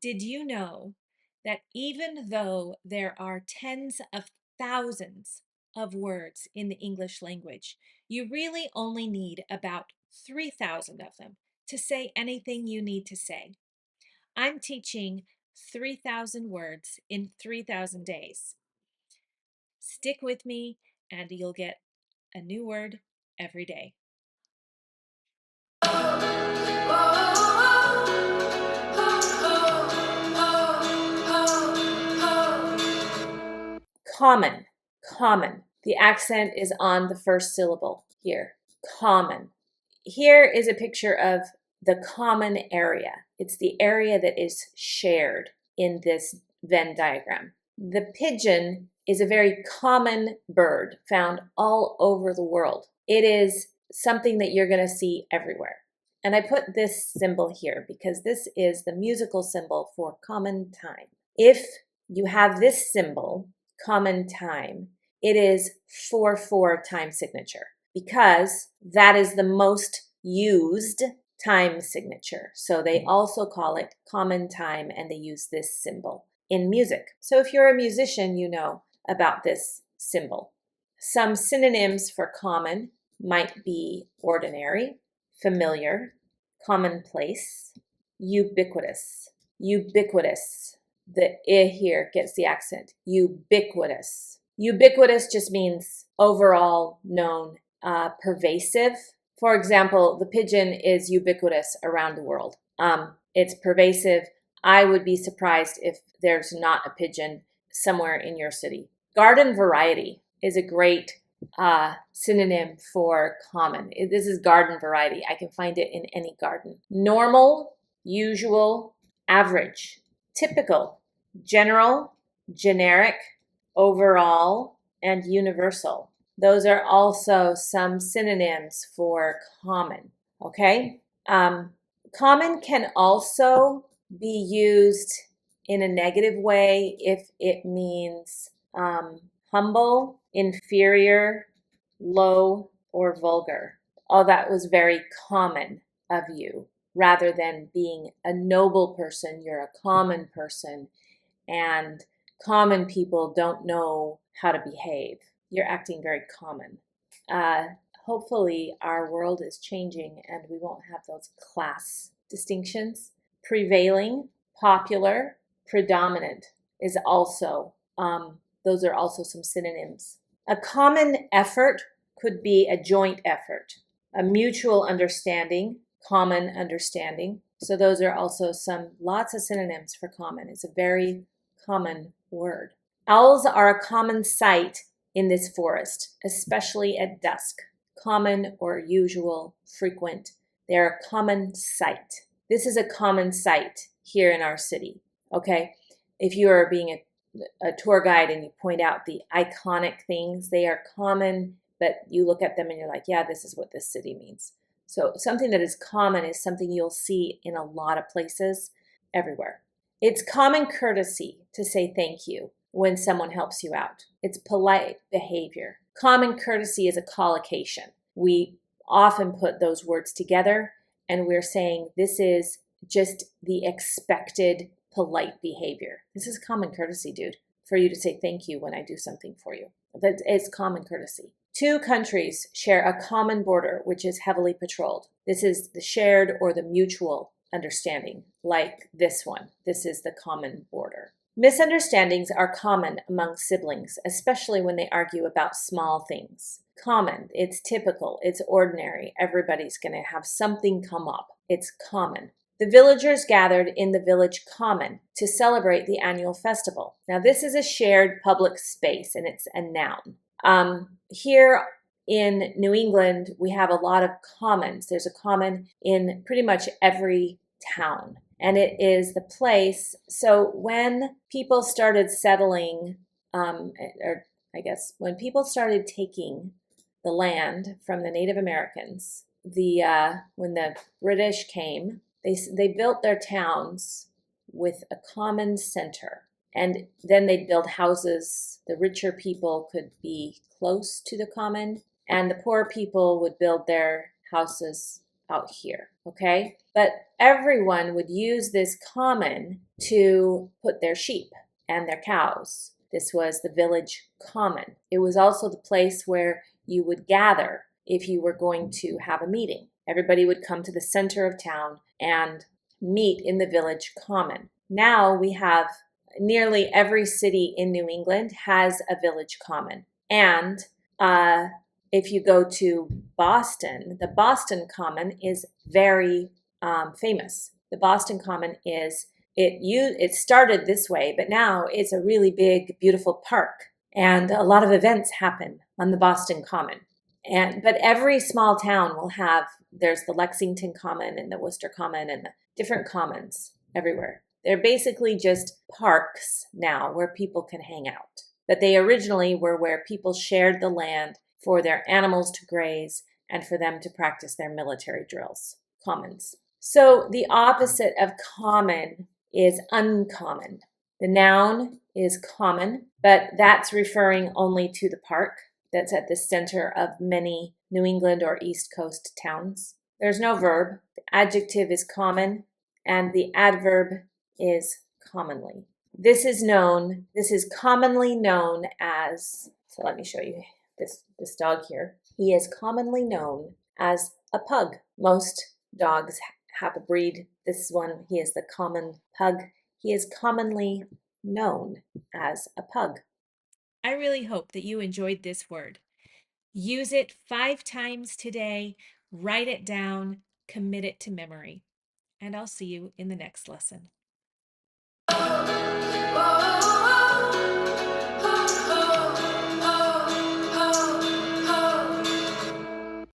Did you know that even though there are tens of thousands of words in the English language, you really only need about 3,000 of them to say anything you need to say? I'm teaching 3,000 words in 3,000 days. Stick with me and you'll get a new word every day. Common, common. The accent is on the first syllable here. Common. Here is a picture of the common area. It's the area that is shared in this Venn diagram. The pigeon is a very common bird found all over the world. It is something that you're going to see everywhere. And I put this symbol here because this is the musical symbol for common time. If you have this symbol, common time, it is 4/4 time signature because that is the most used time signature. So they also call it common time and they use this symbol in music. So if you're a musician, you know about this symbol. Some synonyms for common might be ordinary, familiar, commonplace, ubiquitous. Ubiquitous. The I here gets the accent. Ubiquitous. Ubiquitous just means overall known, pervasive. For example, the pigeon is ubiquitous around the world. It's pervasive. I would be surprised if there's not a pigeon somewhere in your city. Garden variety is a great synonym for common. This is garden variety. I can find it in any garden. Normal, usual, average, typical, general, generic, overall, and universal. Those are also some synonyms for common, okay? Common can also be used in a negative way if it means humble, inferior, low, or vulgar. Oh, that was very common of you. Rather than being a noble person, you're a common person, and common people don't know how to behave. You're acting very common. Hopefully, our world is changing and we won't have those class distinctions. Prevailing, popular, predominant is also, those are also some synonyms. A common effort could be a joint effort, a mutual understanding, common understanding. So those are also lots of synonyms for common. It's a very common word. Owls are a common sight in this forest, especially at dusk. Common or usual, frequent. They're a common sight. This is a common sight here in our city, okay? If you are being a tour guide and you point out the iconic things, they are common, but you look at them and you're like, yeah, this is what this city means. So something that is common is something you'll see in a lot of places, everywhere. It's common courtesy to say thank you when someone helps you out. It's polite behavior. Common courtesy is a collocation. We often put those words together and we're saying this is just the expected polite behavior. This is common courtesy, dude, for you to say thank you when I do something for you. That is common courtesy. Two countries share a common border, which is heavily patrolled. This is the shared or the mutual understanding, like this one. This is the common border. Misunderstandings are common among siblings, especially when they argue about small things. Common, it's typical, it's ordinary. Everybody's going to have something come up. It's common. The villagers gathered in the village common to celebrate the annual festival. Now, this is a shared public space, and it's a noun. Here in New England, we have a lot of commons. There's a common in pretty much every town, and it is the place. So when people started settling, or I guess when people started taking the land from the Native Americans, when the British came, they built their towns with a common center. And then they'd build houses. The richer people could be close to the common, and the poor people would build their houses out here, okay? But everyone would use this common to put their sheep and their cows. This was the village common. It was also the place where you would gather if you were going to have a meeting. Everybody would come to the center of town and meet in the village common. Now we have nearly every city in New England has a village common. And if you go to Boston, the Boston Common is very famous. The Boston Common is it started this way, but now it's a really big, beautiful park, and a lot of events happen on the Boston Common. But every small town will have there's the Lexington Common and the Worcester Common and the different commons everywhere. They're basically just parks now where people can hang out. But they originally were where people shared the land for their animals to graze and for them to practice their military drills, commons. So the opposite of common is uncommon. The noun is common, but that's referring only to the park that's at the center of many New England or East Coast towns. There's no verb. The adjective is common, and the adverb is commonly. This is commonly known as, so let me show you this dog here. He is commonly known as a pug. Most dogs have a breed. This one, he is the common pug. He is commonly known as a pug. I really hope that you enjoyed this word. Use it 5 times today, write it down, commit it to memory, and I'll see you in the next lesson.